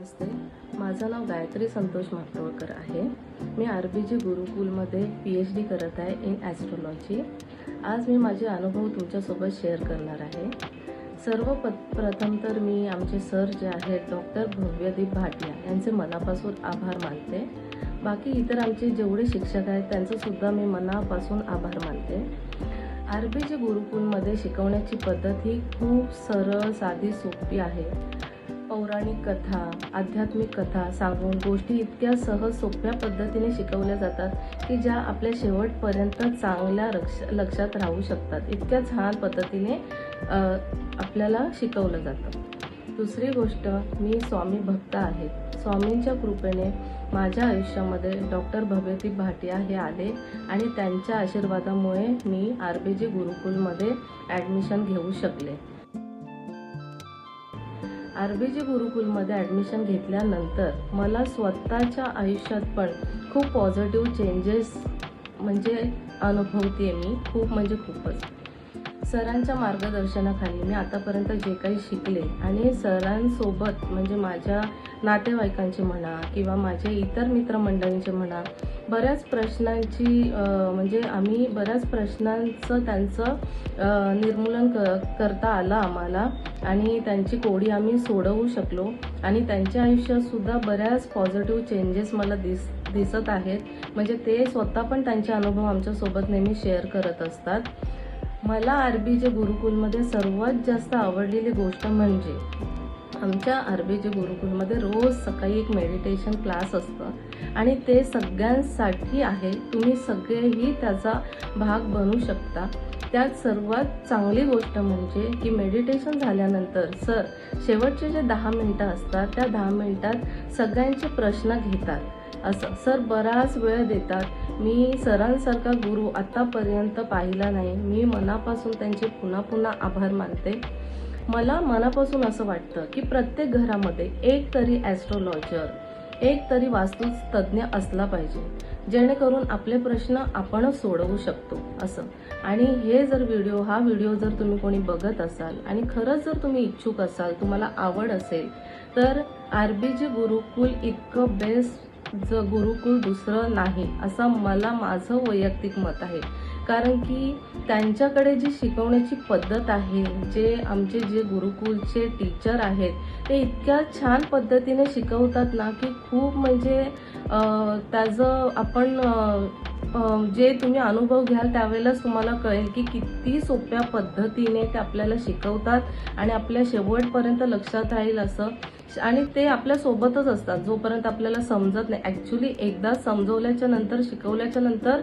नमस्ते, माझं नाव गायत्री संतोष मातोळकर आहे। मी RBG गुरुकुलमध्ये PhD करत आहे इन ॲस्ट्रोलॉजी। आज मी माझे अनुभव तुमच्यासोबत शेअर करणार आहे। सर्वप्रथम तर मी आमचे सर जे आहेत डॉक्टर भव्यदीप भाटिया यांचे मनापासून आभार मानते। बाकी इतर आमचे जेवढे शिक्षक आहेत त्यांचे सुद्धा मी मनापासून आभार मानते। आरबीजी गुरुकुलमध्ये शिकवण्याची पद्धत ही खूप सरळ साधी सोपी आहे। पौराणिक कथा, आध्यात्मिक कथा सांगून गोष्टी इतक्या सहज सोप्या पद्धतीने शिकवल्या जातात की ज्या आपल्या शेवटपर्यंत चांगल्या लक्षात राहू शकतात। इतक्या छान पद्धतीने आपल्याला शिकवलं जातं। दुसरी गोष्ट, मी स्वामी भक्त आहे। स्वामींच्या कृपेने माझ्या आयुष्यामध्ये डॉक्टर भव्यदीप भाटिया हे आले आणि त्यांच्या आशीर्वादामुळे मी आरबीजी गुरुकुलमध्ये ॲडमिशन घेऊ शकले। आरबीजी गुरुकुलमध्ये ॲडमिशन घेतल्यानंतर मला स्वतःच्या आयुष्यात पण खूप पॉझिटिव्ह चेंजेस अनुभवते मी, खूप खूपच। सरांच्या मार्गदर्शनाखाली मी आतापर्यंत जे काही शिकले आणि सरांसोबत माझ्या नातेवाईकांची म्हणा किंवा माझे इतर मित्रमंडळींचे म्हणा, बऱ्याच प्रश्नांची आम्ही बऱ्याच प्रश्नांचं त्यांचं निर्मूलन करता आलं आम्हाला आणि त्यांची कोडी आम्ही सोडवू शकलो आणि त्यांच्या आयुष्यात सुद्धा बऱ्याच पॉझिटिव्ह चेंजेस मला दिसत आहेत। ते स्वतः पण त्यांचे अनुभव आमच्यासोबत नेहमी शेअर करत असतात। मला आरबीजी गुरुकुलमध्ये सर्वात जास्त आवडलेली गोष्ट म्हणजे आमच्या आरबीजी गुरुकुलमध्ये रोज सकाळी एक मेडिटेशन क्लास असतं आणि ते सगळ्यांसाठी आहे। तुम्ही सगळेही त्याचा भाग बनू शकता। त्यात सर्वात चांगली गोष्ट म्हणजे की मेडिटेशन झाल्यानंतर सर शेवटचे जे 10 मिनिटं असतात त्या 10 मिनिटात सगळ्यांचे प्रश्न घेतात। असं सर बराच वेळ देतात। मी सरांसारखा गुरु आतापर्यंत पाहिला नाही। मी मनापासून त्यांचे पुन्हा पुन्हा आभार मानते। मला मनापासून असं वाटतं की प्रत्येक घरामध्ये एक तरी ॲस्ट्रोलॉजर, एक तरी वास्तुतज्ञ असला पाहिजे, जेणेकरून आपले प्रश्न आपणच सोडवू शकतो असं। आणि हा व्हिडिओ जर तुम्ही कोणी बघत असाल आणि खरंच जर तुम्ही इच्छुक असाल, तुम्हाला आवड असेल, तर आरबीजी गुरुकुल इतकं बेस्ट गुरुकुल दुसरं नाही असं माझं वैयक्तिक मत आहे। कारण की त्यांच्याकडे जी शिकवण्याची पद्धत आहे, आमचे जे गुरुकुलचे टीचर आहेत ते इतक्या छान पद्धतीने शिकवतात ना की खूप त्याचं आपण जे तुम्ही अनुभव घ्याल त्यावेळेलाच तुम्हाला कळेल की किती सोप्या पद्धतीने ते आपल्याला शिकवतात आणि आपल्या शेवटपर्यंत लक्षात राहील असं। आणि ते आपल्या सोबतच असतात जोपर्यंत आपल्याला समजत नाही। ॲक्च्युली एकदा समजवल्याच्या नंतर, शिकवल्याच्या नंतर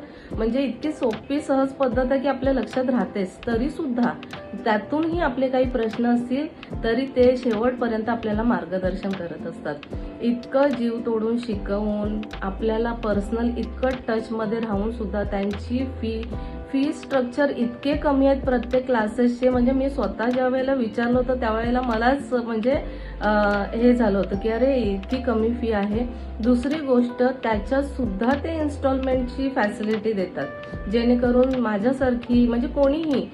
इतकी सोपी सहज पद्धत आहे की आपल्या लक्षात राहतेच। तरी सुद्धा त्यातूनही आपले काही प्रश्न असतील तरी ते शेवटपर्यंत आपल्याला मार्गदर्शन करत असतात। इतकं जीव तोडून शिकवून आपल्याला पर्सनल इतकं टचमध्ये राहून सुद्धा त्यांची फी स्ट्रक्चर इतके कमी आहेत प्रत्येक क्लासेसचे। मी स्वतः ज्या वेळेला विचारलं होतं त्यावेळेला मलाच हे झालं होतं की अरे इतकी कमी फी आहे। दुसरी गोष्ट, त्याच्यात सुद्धा ते इन्स्टॉलमेंटची फॅसिलिटी देतात, जेणेकरून माझ्यासारखी कोणीही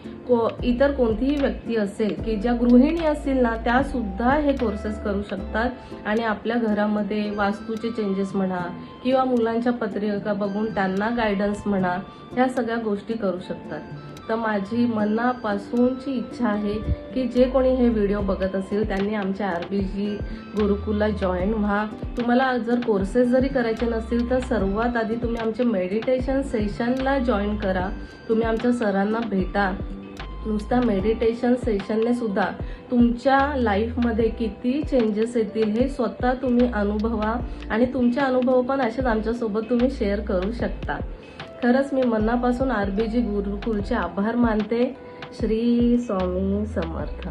इतर कोणतीही व्यक्ती असेल की ज्या गृहिणी असतील ना, त्या सुद्धा हे कोर्सेस करू शकतात आणि आपल्या घरामध्ये वास्तूचे चेंजेस म्हणा किंवा मुलांच्या पत्रिका बघून त्यांना गायडन्स म्हणा, ह्या सगळ्या गोष्टी करू शकतात। तर माझी मनापासूनची इच्छा आहे की जे कोणी हे व्हिडिओ बघत असेल त्यांनी आमच्या आरबीजी गुरुकुलला जॉईन व्हा। तुम्हाला जर कोर्सेस जरी करायचे नसतील तर सर्वात आधी तुम्ही आमचे मेडिटेशन सेशनला जॉईन करा। तुम्ही आमच्या सरांना भेटा। नुसत्या मेडिटेशन सेशनने सुद्धा तुमच्या लाईफमध्ये किती चेंजेस येतील हे स्वतः तुम्ही अनुभवा आणि तुमचे अनुभव पण असेच आमच्यासोबत तुम्ही शेअर करू शकता। खरंच मी मनापासून आरबीजी गुरुकुलचे आभार मानते। श्री स्वामी समर्थ।